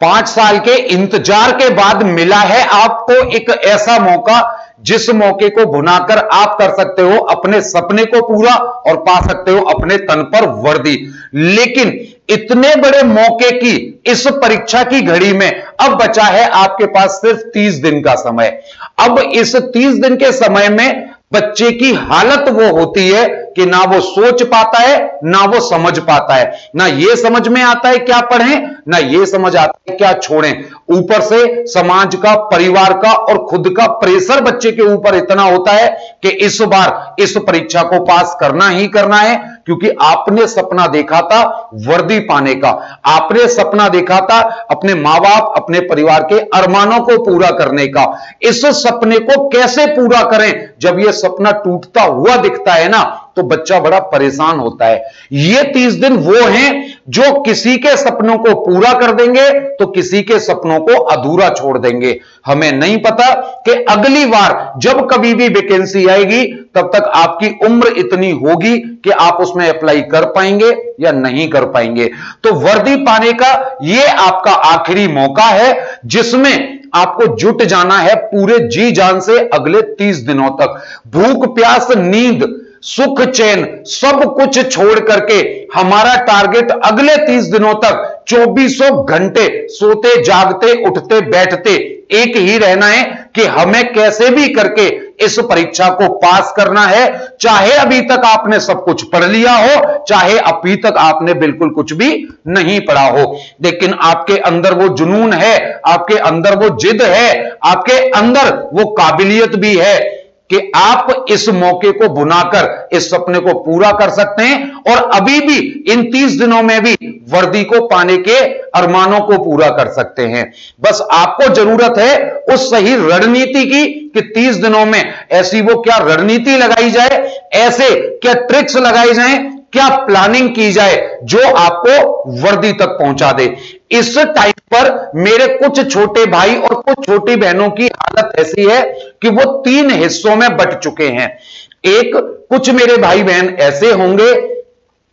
5 साल के इंतजार के बाद मिला है आपको एक ऐसा मौका जिस मौके को भुनाकर आप कर सकते हो अपने सपने को पूरा और पा सकते हो अपने तन पर वर्दी। लेकिन इतने बड़े मौके की इस परीक्षा की घड़ी में अब बचा है आपके पास सिर्फ 30 दिन का समय। अब इस 30 दिन के समय में बच्चे की हालत वो होती है कि ना वो सोच पाता है ना वो समझ पाता है, ना ये समझ में आता है क्या पढ़ें ना ये समझ आता है क्या छोड़ें। ऊपर से समाज का, परिवार का और खुद का प्रेशर बच्चे के ऊपर इतना होता है कि इस बार इस परीक्षा को पास करना ही करना है, क्योंकि आपने सपना देखा था वर्दी पाने का, आपने सपना देखा था अपने मां बाप, अपने परिवार के अरमानों को पूरा करने का। इस सपने को कैसे पूरा करें जब यह सपना टूटता हुआ दिखता है ना, तो बच्चा बड़ा परेशान होता है। ये 30 दिन वो हैं जो किसी के सपनों को पूरा कर देंगे तो किसी के सपनों को अधूरा छोड़ देंगे। हमें नहीं पता कि अगली बार जब कभी भी वैकेंसी आएगी तब तक आपकी उम्र इतनी होगी कि आप उसमें अप्लाई कर पाएंगे या नहीं कर पाएंगे। तो वर्दी पाने का यह आपका आखिरी मौका है जिसमें आपको जुट जाना है पूरे जी जान से अगले 30 दिनों तक। भूख प्यास नींद सुख चैन सब कुछ छोड़ करके हमारा टारगेट अगले 30 दिनों तक 24 घंटे सोते जागते उठते बैठते एक ही रहना है कि हमें कैसे भी करके इस परीक्षा को पास करना है। चाहे अभी तक आपने सब कुछ पढ़ लिया हो, चाहे अभी तक आपने बिल्कुल कुछ भी नहीं पढ़ा हो, लेकिन आपके अंदर वो जुनून है, आपके अंदर वो जिद है, आपके अंदर वो काबिलियत भी है कि आप इस मौके को बुनाकर इस सपने को पूरा कर सकते हैं और अभी भी इन 30 दिनों में भी वर्दी को पाने के अरमानों को पूरा कर सकते हैं। बस आपको जरूरत है उस सही रणनीति की कि 30 दिनों में ऐसी वो क्या रणनीति लगाई जाए, ऐसे क्या ट्रिक्स लगाई जाएं, क्या प्लानिंग की जाए जो आपको वर्दी तक पहुंचा दे। इस टाइम पर मेरे कुछ छोटे भाई और कुछ छोटी बहनों की हालत ऐसी है कि वो 3 हिस्सों में बंट चुके हैं। एक, कुछ मेरे भाई बहन ऐसे होंगे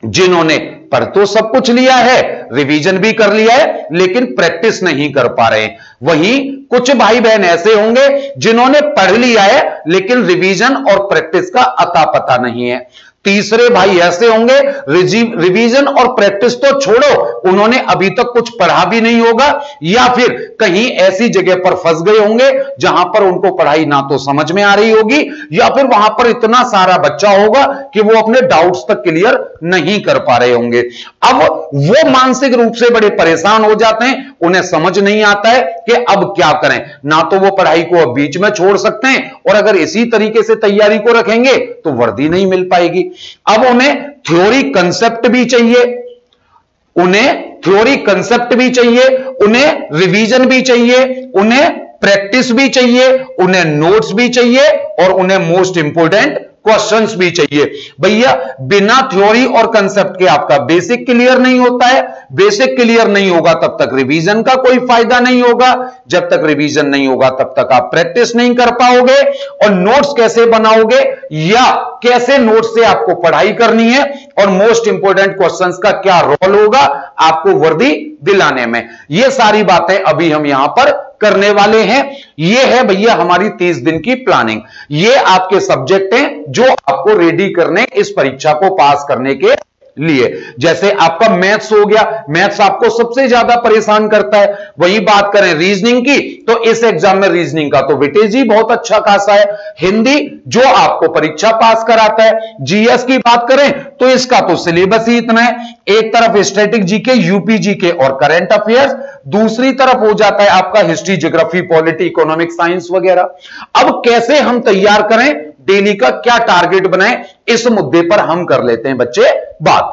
जिन्होंने पढ़ तो सब कुछ लिया है, रिवीजन भी कर लिया है, लेकिन प्रैक्टिस नहीं कर पा रहे। वहीं कुछ भाई बहन ऐसे होंगे जिन्होंने पढ़ लिया है लेकिन रिवीजन और प्रैक्टिस का अता पता नहीं है। तीसरे भाई ऐसे होंगे रिवीजन और प्रैक्टिस तो छोड़ो, उन्होंने अभी तक कुछ पढ़ा भी नहीं होगा या फिर कहीं ऐसी जगह पर फंस गए होंगे जहां पर उनको पढ़ाई ना तो समझ में आ रही होगी या फिर वहां पर इतना सारा बच्चा होगा कि वो अपने डाउट्स तक क्लियर नहीं कर पा रहे होंगे। अब वो मानसिक रूप से बड़े परेशान हो जाते हैं, उन्हें समझ नहीं आता है कि अब क्या करें। ना तो वो पढ़ाई को अब बीच में छोड़ सकते हैं और अगर इसी तरीके से तैयारी को रखेंगे तो वर्दी नहीं मिल पाएगी। अब उन्हें थ्योरी कंसेप्ट भी चाहिए, उन्हें रिवीजन भी चाहिए, उन्हें प्रैक्टिस भी चाहिए, उन्हें नोट्स भी चाहिए और उन्हें मोस्ट इंपोर्टेंट क्वेश्चंस भी चाहिए। भैया बिना थ्योरी और कंसेप्ट के आपका बेसिक क्लियर नहीं होता है, बेसिक क्लियर नहीं होगा तब तक रिवीजन का कोई फायदा नहीं होगा, जब तक रिवीजन नहीं होगा तब तक आप प्रैक्टिस नहीं कर पाओगे और नोट्स कैसे बनाओगे या कैसे नोट्स से आपको पढ़ाई करनी है और मोस्ट इंपोर्टेंट क्वेश्चंस का क्या रोल होगा आपको वर्दी दिलाने में, ये सारी बातें अभी हम यहां पर करने वाले हैं। ये है भैया हमारी 30 दिन की प्लानिंग, ये आपके सब्जेक्ट हैं जो आपको रेडी करने इस परीक्षा को पास करने के लिए। जैसे आपका मैथ्स हो गया, मैथ्स आपको सबसे ज्यादा परेशान करता है। वही बात करें रीजनिंग की तो इस एग्जाम में रीजनिंग का तो वेटेज ही बहुत अच्छा खासा है। हिंदी जो आपको परीक्षा पास कराता है। जीएस की बात करें तो इसका तो सिलेबस ही इतना है, एक तरफ स्टैटिक जीके, यूपी जीके और करंट अफेयर्स, दूसरी तरफ हो जाता है आपका history, geography, polity, economic science वगैरह। अब कैसे हम तैयार करें, डेली का क्या टारगेट बनाएं, इस मुद्दे पर हम कर लेते हैं बच्चे बात।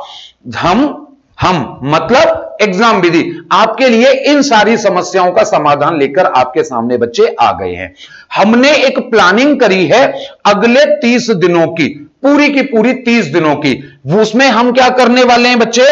हम मतलब एग्जाम विधि आपके लिए इन सारी समस्याओं का समाधान लेकर आपके सामने बच्चे आ गए हैं। हमने एक प्लानिंग करी है अगले 30 दिनों की, पूरी की पूरी 30 दिनों की। उसमें हम क्या करने वाले हैं बच्चे,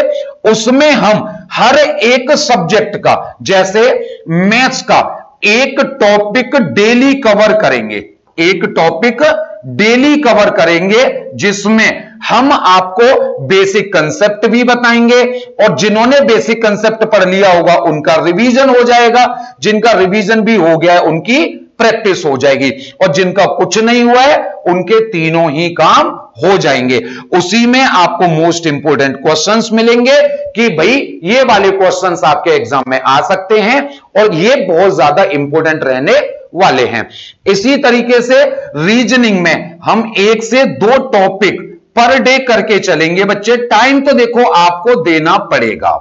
उसमें हम हर एक सब्जेक्ट का, जैसे मैथ्स का एक टॉपिक डेली कवर करेंगे, एक टॉपिक डेली कवर करेंगे जिसमें हम आपको बेसिक कंसेप्ट भी बताएंगे और जिन्होंने बेसिक कंसेप्ट पढ़ लिया होगा उनका रिवीजन हो जाएगा, जिनका रिवीजन भी हो गया है उनकी प्रैक्टिस हो जाएगी और जिनका कुछ नहीं हुआ है उनके तीनों ही काम हो जाएंगे। उसी में आपको मोस्ट इंपोर्टेंट क्वेश्चंस मिलेंगे कि भाई ये वाले क्वेश्चंस आपके एग्जाम में आ सकते हैं और ये बहुत ज्यादा इंपोर्टेंट रहने वाले हैं। इसी तरीके से रीजनिंग में हम 1 से 2 टॉपिक पर डे करके चलेंगे बच्चे। टाइम तो देखो आपको देना पड़ेगा।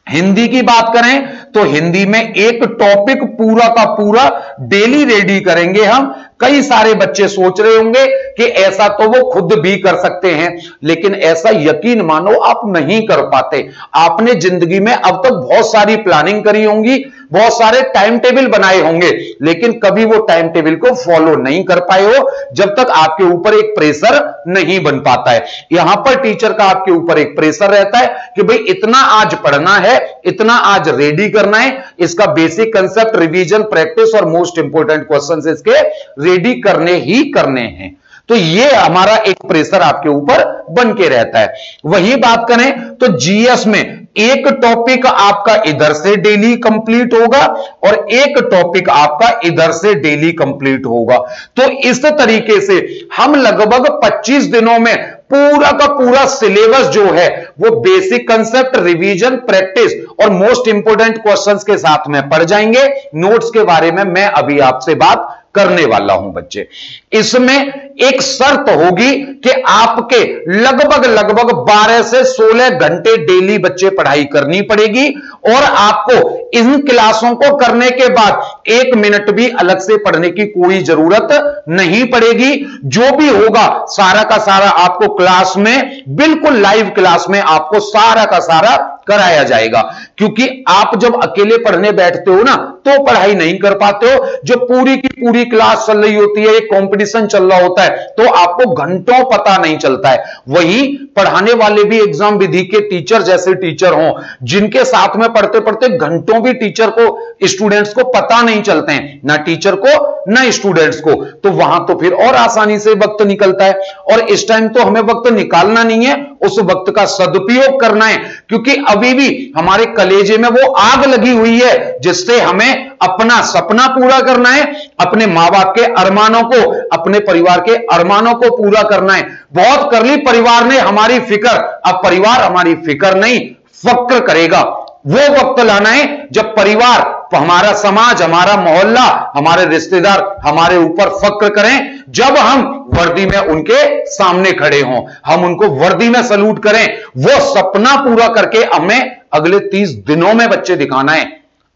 हिंदी की बात करें तो हिंदी में एक टॉपिक पूरा का पूरा डेली रेडी करेंगे हम। कई सारे बच्चे सोच रहे होंगे कि ऐसा तो वो खुद भी कर सकते हैं, लेकिन ऐसा यकीन मानो आप नहीं कर पाते। आपने जिंदगी में अब तक बहुत सारी प्लानिंग करी होंगी, बहुत सारे टाइम टेबल बनाए होंगे, लेकिन कभी वो टाइम टेबल को फॉलो नहीं कर पाए हो जब तक आपके ऊपर एक प्रेशर नहीं बन पाता है। यहां पर टीचर का आपके ऊपर एक प्रेशर रहता है कि भाई इतना आज पढ़ना है, इतना आज रेडी करना है, इसका बेसिक कंसेप्ट, रिवीजन, प्रैक्टिस और मोस्ट इंपोर्टेंट क्वेश्चंस इसके रेडी करने ही करने हैं। तो ये हमारा एक प्रेशर आपके ऊपर बन के रहता है। वही बात करें तो जीएस में एक टॉपिक आपका इधर से डेली कंप्लीट होगा और एक टॉपिक आपका इधर से डेली कंप्लीट होगा। तो इस तरीके से हम लगभग 25 दिनों में पूरा का पूरा सिलेबस जो है वो बेसिक कंसेप्ट, रिवीजन, प्रैक्टिस और मोस्ट इंपोर्टेंट क्वेश्चंस के साथ में पढ़ जाएंगे। नोट्स के बारे में मैं अभी आपसे बात करने वाला हूं बच्चे। इसमें एक शर्त होगी कि आपके लगभग 12 से 16 घंटे डेली बच्चे पढ़ाई करनी पड़ेगी और आपको इन क्लासों को करने के बाद 1 मिनट भी अलग से पढ़ने की कोई जरूरत नहीं पड़ेगी। जो भी होगा सारा का सारा आपको क्लास में, बिल्कुल लाइव क्लास में आपको सारा का सारा कराया जाएगा। क्योंकि आप जब अकेले पढ़ने बैठते हो ना तो पढ़ाई नहीं कर पाते हो। जब पूरी की पूरी क्लास चल रही होती है, एक कंपटीशन चल रहा होता है, तो आपको घंटों पता नहीं चलता है। वही पढ़ाने वाले भी एग्जाम विधि के टीचर जैसे टीचर हों, जिनके साथ में पढ़ते पढ़ते घंटों भी टीचर को, स्टूडेंट्स को पता नहीं चलते हैं, ना टीचर को ना स्टूडेंट्स को, तो वहां तो फिर और आसानी से वक्त निकलता है। और इस टाइम तो हमें वक्त निकालना नहीं है, उस वक्त का सदुपयोग करना है। क्योंकि अभी भी हमारे कलेजे में वो आग लगी हुई है जिससे हमें अपना सपना पूरा करना है, अपने मां बाप के अरमानों को, अपने परिवार के अरमानों को पूरा करना है। बहुत कर ली परिवार ने हमारी फिक्र, अब परिवार हमारी फिक्र नहीं फक्र करेगा। वो वक्त लाना है जब परिवार, हमारा समाज, हमारा मोहल्ला, हमारे रिश्तेदार हमारे ऊपर फक्र करें, जब हम वर्दी में उनके सामने खड़े हों, हम उनको वर्दी में सलूट करें। वो सपना पूरा करके हमें अगले 30 दिनों में बच्चे दिखाना है।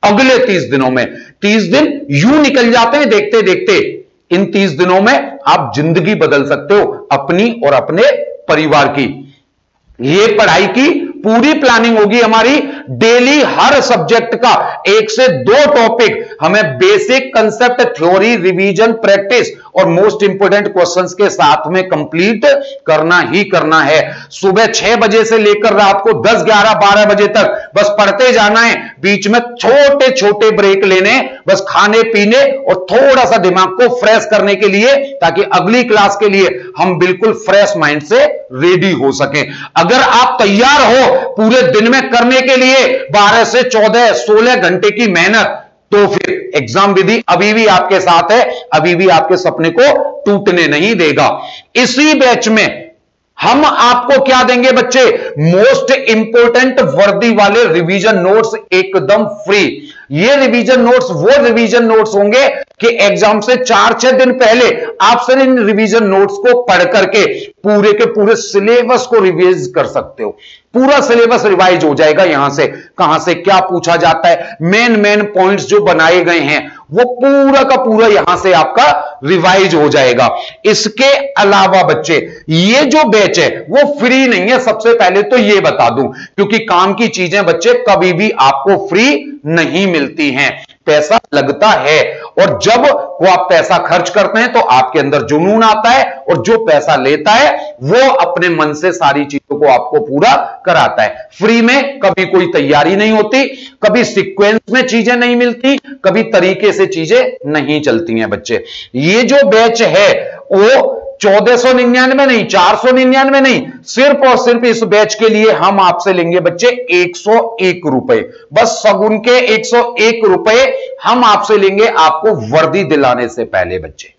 अगले 30 दिनों में, 30 दिन यूं निकल जाते हैं देखते देखते। इन 30 दिनों में आप जिंदगी बदल सकते हो अपनी और अपने परिवार की। ये पढ़ाई की पूरी प्लानिंग होगी हमारी। डेली हर सब्जेक्ट का 1 से 2 टॉपिक हमें basic concept, theory, revision, practice और मोस्ट इंपोर्टेंट क्वेश्चंस के साथ में कंप्लीट करना ही करना है। सुबह 6 बजे से लेकर रात को 10, 11, 12 बजे तक बस पढ़ते जाना है। बीच में छोटे छोटे ब्रेक लेने, बस खाने पीने और थोड़ा सा दिमाग को फ्रेश करने के लिए, ताकि अगली क्लास के लिए हम बिल्कुल फ्रेश माइंड से रेडी हो सकें। अगर आप तैयार हो पूरे दिन में करने के लिए 12 से 14, 16 घंटे की मेहनत, तो फिर एग्जाम विधि अभी भी आपके साथ है, अभी भी आपके सपने को टूटने नहीं देगा। इसी बैच में हम आपको क्या देंगे बच्चे? मोस्ट इंपोर्टेंट वर्दी वाले रिवीजन नोट्स एकदम फ्री। ये रिवीजन नोट्स वो रिवीजन नोट्स होंगे कि एग्जाम से 4-6 दिन पहले आप सर इन रिवीजन नोट्स को पढ़ करके पूरे के पूरे सिलेबस को रिवाइज कर सकते हो। पूरा सिलेबस रिवाइज हो जाएगा। यहां से कहां से क्या पूछा जाता है, मेन पॉइंट्स जो बनाए गए हैं वो पूरा का पूरा यहां से आपका रिवाइज हो जाएगा। इसके अलावा बच्चे ये जो बैच है वो फ्री नहीं है, सबसे पहले तो ये बता दूं, क्योंकि काम की चीजें बच्चे कभी भी आपको फ्री नहीं मिलती हैं, पैसा लगता है। और जब वो आप पैसा खर्च करते हैं तो आपके अंदर जुनून आता है, और जो पैसा लेता है वो अपने मन से सारी चीजों को आपको पूरा कराता है। फ्री में कभी कोई तैयारी नहीं होती, कभी सीक्वेंस में चीजें नहीं मिलती, कभी तरीके से चीजें नहीं चलती हैं बच्चे। ये जो बैच है वो 1499 नहीं, 499 नहीं, सिर्फ और सिर्फ इस बैच के लिए हम आपसे लेंगे बच्चे 101 रुपए, बस सगुन के 101 रुपए हम आपसे लेंगे आपको वर्दी दिलाने से पहले बच्चे।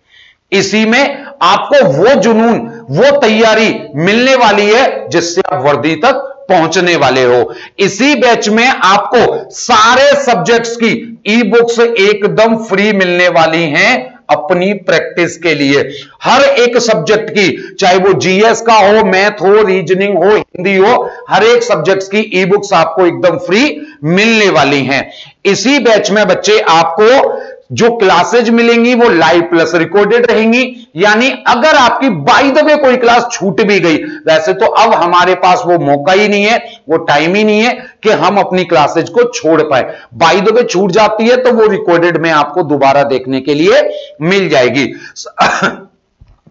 इसी में आपको वो जुनून, वो तैयारी मिलने वाली है जिससे आप वर्दी तक पहुंचने वाले हो। इसी बैच में आपको सारे सब्जेक्ट्स की ई बुक्स एकदम फ्री मिलने वाली हैं अपनी प्रैक्टिस के लिए। हर एक सब्जेक्ट की, चाहे वो जीएस का हो, मैथ हो, रीजनिंग हो, हिंदी हो, हर एक सब्जेक्ट्स की ई बुक्स आपको एकदम फ्री मिलने वाली हैं। इसी बैच में बच्चे आपको जो क्लासेज मिलेंगी वो लाइव प्लस रिकॉर्डेड रहेंगी, यानी अगर आपकी बाय द वे कोई क्लास छूट भी गई, वैसे तो अब हमारे पास वो मौका ही नहीं है, वो टाइम ही नहीं है कि हम अपनी क्लासेज को छोड़ पाए। बाय द वे छूट जाती है तो वो रिकॉर्डेड में आपको दोबारा देखने के लिए मिल जाएगी।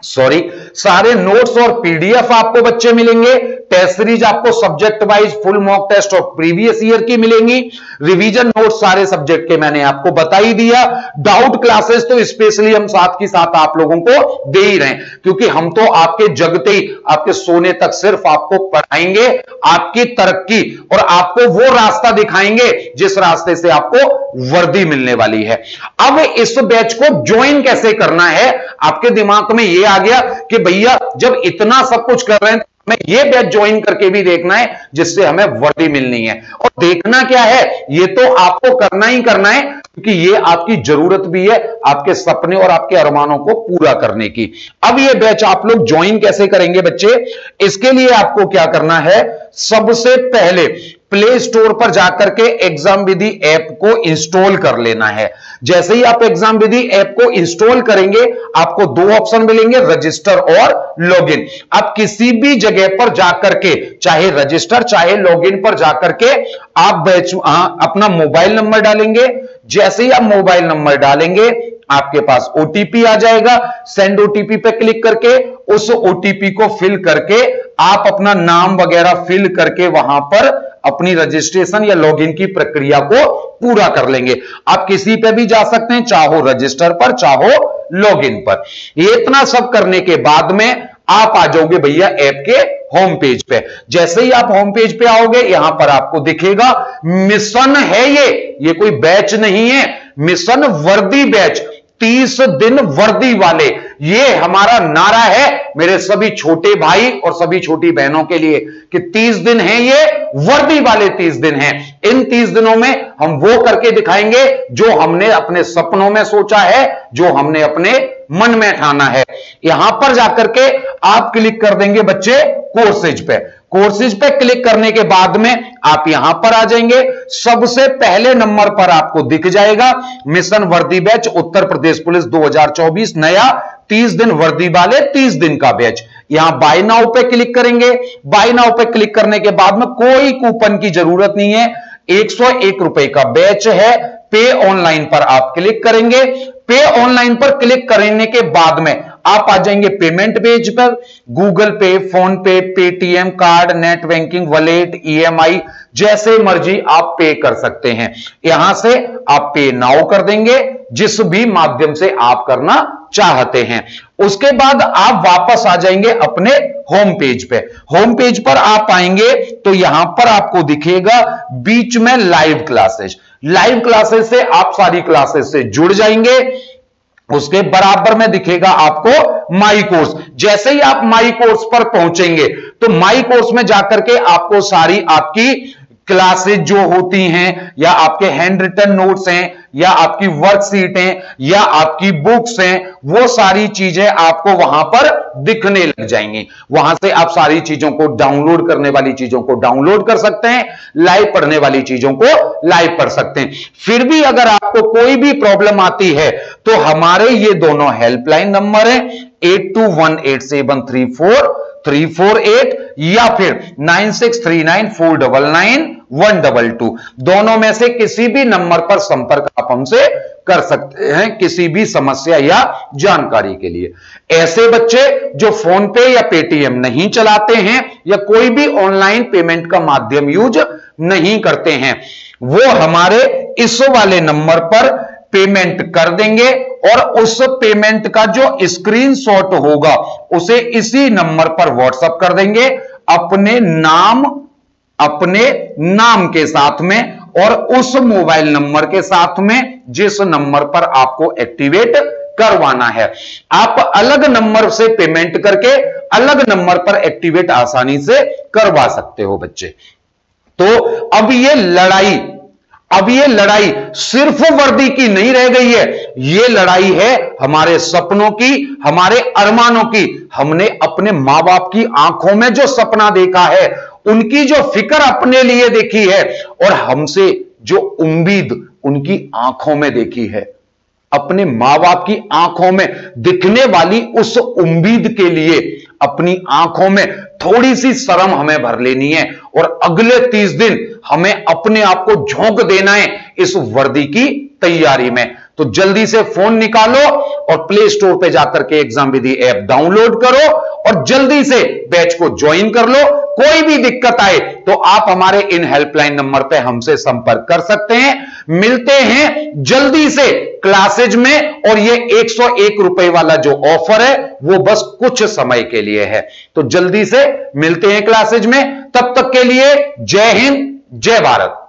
सारे नोट्स और पीडीएफ आपको बच्चे मिलेंगे। टेस्ट सीरीज आपको subject wise full mock test और प्रीवियस ईयर की मिलेंगी। रिवीजन नोट्स सारे सब्जेक्ट के मैंने आपको बता ही दिया। डाउट क्लासेस तो स्पेशली हम साथ की साथ आप लोगों को दे ही रहे हैं, क्योंकि हम तो आपके जगते ही, आपके सोने तक सिर्फ आपको पढ़ाएंगे, आपकी तरक्की और आपको वो रास्ता दिखाएंगे जिस रास्ते से आपको वर्दी मिलने वाली है। अब इस बैच को ज्वाइन कैसे करना है, आपके दिमाग में ये आ गया कि भैया जब इतना सब कुछ कर रहे हैं हमें ये बैच ज्वाइन करके भी देखना है जिससे हमें वर्दी मिलनी है। और देखना क्या है, ये तो आपको करना ही करना है, क्योंकि ये आपकी जरूरत भी है आपके सपने और आपके अरमानों को पूरा करने की। अब ये बैच आप लोग ज्वाइन कैसे करेंगे बच्चे, इसके लिए आपको क्या करना है, सबसे पहले प्ले स्टोर पर जाकर के एग्जाम विधि ऐप को इंस्टॉल कर लेना है। जैसे ही आप एग्जाम विधि ऐप को इंस्टॉल करेंगे आपको दो ऑप्शन मिलेंगे, रजिस्टर और लॉगिन। आप किसी भी जगह पर जाकर के, चाहे रजिस्टर चाहे लॉगिन पर जाकर के आप बैच अपना मोबाइल नंबर डालेंगे। जैसे ही आप मोबाइल नंबर डालेंगे आपके पास ओटीपी आ जाएगा। सेंड ओटीपी पे क्लिक करके उस ओटीपी को फिल करके आप अपना नाम वगैरह फिल करके वहां पर अपनी रजिस्ट्रेशन या लॉगिन की प्रक्रिया को पूरा कर लेंगे। आप किसी पे भी जा सकते हैं, चाहो रजिस्टर पर चाहो लॉगिन पर। ये इतना सब करने के बाद में आप आ जाओगे भैया ऐप के होम पेज पे। जैसे ही आप होम पेज पे आओगे यहां पर आपको दिखेगा मिशन है, ये कोई बैच नहीं है, मिशन वर्दी बैच, 30 दिन वर्दी वाले, ये हमारा नारा है मेरे सभी छोटे भाई और सभी छोटी बहनों के लिए कि 30 दिन हैं, ये वर्दी वाले 30 दिन हैं। इन 30 दिनों में हम वो करके दिखाएंगे जो हमने अपने सपनों में सोचा है, जो हमने अपने मन में ठाना है। यहां पर जाकर के आप क्लिक कर देंगे बच्चे कोर्सेज पे। कोर्सेज पे क्लिक करने के बाद में आप यहां पर आ जाएंगे। सबसे पहले नंबर पर आपको दिख जाएगा मिशन वर्दी बैच उत्तर प्रदेश पुलिस 2024 नया 30 दिन वर्दी वाले 30 दिन का बैच। यहां बाय नाउ पे क्लिक करेंगे। बाय नाउ पे क्लिक करने के बाद में कोई कूपन की जरूरत नहीं है, 101 रुपए का बैच है। पे ऑनलाइन पर आप क्लिक करेंगे। पे ऑनलाइन पर क्लिक करने के बाद में आप आ जाएंगे पेमेंट पेज पर। गूगल पे, फोन पे, Paytm, card, net banking, wallet, EMI, जैसे मर्जी आप पे कर सकते हैं। यहां से आप पे नाउ कर देंगे, जिस भी माध्यम से आप करना चाहते हैं। उसके बाद आप वापस आ जाएंगे अपने होम पेज पे। होम पेज पर आप आएंगे तो यहां पर आपको दिखेगा बीच में लाइव क्लासेस। लाइव क्लासेस से आप सारी क्लासेस से जुड़ जाएंगे। उसके बराबर में दिखेगा आपको माई कोर्स। जैसे ही आप माई कोर्स पर पहुंचेंगे तो माई कोर्स में जाकर के आपको सारी आपकी क्लासेज जो होती हैं, या आपके हैंड रिटन नोट्स हैं, या आपकी वर्कशीट हैं, या आपकी बुक्स हैं, वो सारी चीजें आपको वहां पर दिखने लग जाएंगी। वहां से आप सारी चीजों को डाउनलोड करने वाली चीजों को डाउनलोड कर सकते हैं, लाइव पढ़ने वाली चीजों को लाइव पढ़ सकते हैं। फिर भी अगर आपको कोई भी प्रॉब्लम आती है तो हमारे ये दोनों हेल्पलाइन नंबर हैं 8218734348 या फिर 9639499122। दोनों में से किसी भी नंबर पर संपर्क आप हमसे कर सकते हैं किसी भी समस्या या जानकारी के लिए। ऐसे बच्चे जो फोन पे या पेटीएम नहीं चलाते हैं या कोई भी ऑनलाइन पेमेंट का माध्यम यूज नहीं करते हैं, वो हमारे इस वाले नंबर पर पेमेंट कर देंगे और उस पेमेंट का जो स्क्रीनशॉट होगा उसे इसी नंबर पर व्हाट्सएप कर देंगे अपने नाम के साथ में और उस मोबाइल नंबर के साथ में जिस नंबर पर आपको एक्टिवेट करवाना है। आप अलग नंबर से पेमेंट करके अलग नंबर पर एक्टिवेट आसानी से करवा सकते हो बच्चे। तो अब ये लड़ाई सिर्फ वर्दी की नहीं रह गई है, ये लड़ाई है हमारे सपनों की, हमारे अरमानों की। हमने अपने मां बाप की आंखों में जो सपना देखा है, उनकी जो फिक्र अपने लिए देखी है और हमसे जो उम्मीद उनकी आंखों में देखी है, अपने मां बाप की आंखों में दिखने वाली उस उम्मीद के लिए अपनी आंखों में थोड़ी सी शर्म हमें भर लेनी है और अगले 30 दिन हमें अपने आप को झोंक देना है इस वर्दी की तैयारी में। तो जल्दी से फोन निकालो और प्ले स्टोर पे जाकर के एग्जाम विधि ऐप डाउनलोड करो और जल्दी से बैच को ज्वाइन कर लो। कोई भी दिक्कत आए तो आप हमारे इन हेल्पलाइन नंबर पे हमसे संपर्क कर सकते हैं। मिलते हैं जल्दी से क्लासेज में और ये 101 रुपए वाला जो ऑफर है वो बस कुछ समय के लिए है। तो जल्दी से मिलते हैं क्लासेज में। तब तक के लिए जय हिंद, जय भारत।